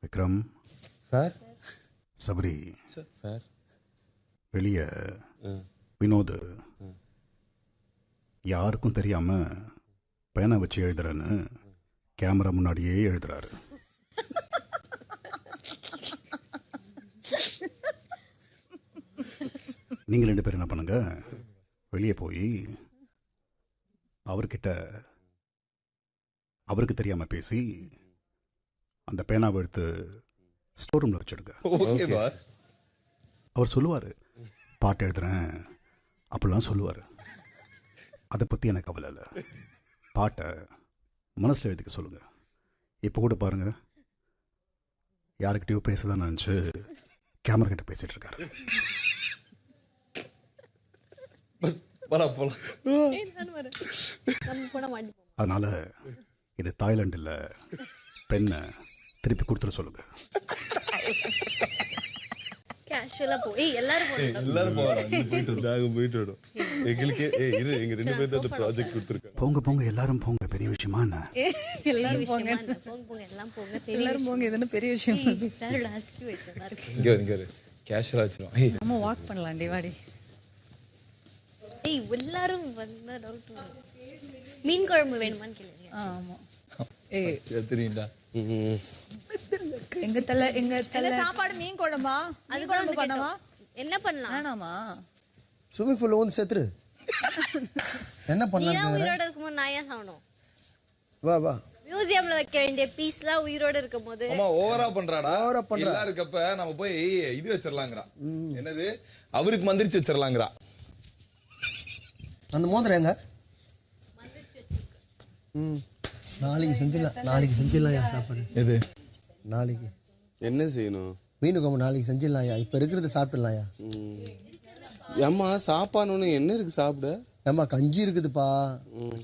Vikram sir. Sabari sir. வெளியே வினோத் யாருக்கும் தெரியாம பேனை வச்சு எழுதுறேன்னு கேமரா முன்னாடியே எழுதுறாரு. நீங்க 2 பேரும் என்ன பண்ணுங்க, வெளியே போய் அவர்கிட்ட அவருக்கு தெரியாம பேசி அந்த பேனாவை எடுத்து ஸ்டோர் ரூம்ல வச்சிடுங்க. Okay pass. அவர் சொல்லுவார், பாட்டு எழுதுறேன் அப்படிலாம் சொல்லுவார். அதை பற்றி எனக்கு கவலை இல்லை, பாட்டை மனசில் எழுதிக்க சொல்லுங்கள். இப்போ கூட பாருங்க, யாருக்கிட்டையோ பேசதான் நினச்சி கேமரா கிட்ட பேசிட்டு இருக்காரு. அதனால இது தாய்லாந்து இல்லை, பெண்ணை திருப்பி கொடுத்துட சொல்லுங்க. கேஷுவலா போய் எல்லாரும் போயிட்டு வரோம். எங்களுக்கு எங்க 2 பேருக்கு அந்த ப்ராஜெக்ட் கொடுத்துருக்காங்க. போங்க எல்லாரும் போங்க, பெரிய விஷயமா என்ன? எல்லாரும் போங்க எல்லாம் போங்க எல்லாரும் போங்க, இது என்ன பெரிய விஷயம்? சார் லாஸ்ட் வெச்சதா இருக்கு. இங்க கேஷுவலா வச்சிரும். நம்ம வாக் பண்ணலாம் வாடி. எல்லாரும் வந்தா டவுட். மீன் குழம்பு வேணுமான்னு கேளுங்க. ஆமா. தெரியும்டா. எங்க தல சாப்பாடு மீன் குழம்பா? அது குழம்பு பண்ணவா? என்ன பண்ணலாம்? வேணாமா? ஸ்விமிங் பூல்ல வந்து செத்துரு. என்ன பண்ணலாம்? நீ உயிரோட இருக்கும்போது நான் ஏன் சாவணும்? வா மியூசியம்ல வைக்க வேண்டிய பீஸ்லாம் உயிரோட இருக்கும்போது அம்மா ஓவரா பண்றாடா. இல்ல இருக்கப்ப நம்ம போய் இது வச்சிரலாங்கறா. என்னது? அவருக்கு மந்திரிச்சு வச்சிரலாங்கறா. அந்த மோதிரம் எங்க? நாளைக்கு செஞ்சிடலாம் சாப்பாடு. எது நாளைக்கு என்ன செய்யணும்? மீன் குழம்பு நாளைக்கு செஞ்சிடலாம்யா. இப்போ இருக்கிறத சாப்பிடலாம்யா. அம்மா சாப்பாடு என்ன இருக்கு சாப்பிட? ஏம்மா கஞ்சி இருக்குதுப்பா,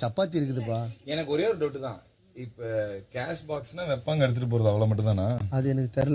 சப்பாத்தி இருக்குதுப்பா. எனக்கு ஒரே ஒரு டவுட் தான். இப்ப கேஷ் பாக்ஸ்னா வெப்பாங்க எடுத்துட்டு போறது அவ்வளவு மட்டும் தானா? அது எனக்கு தெரியல.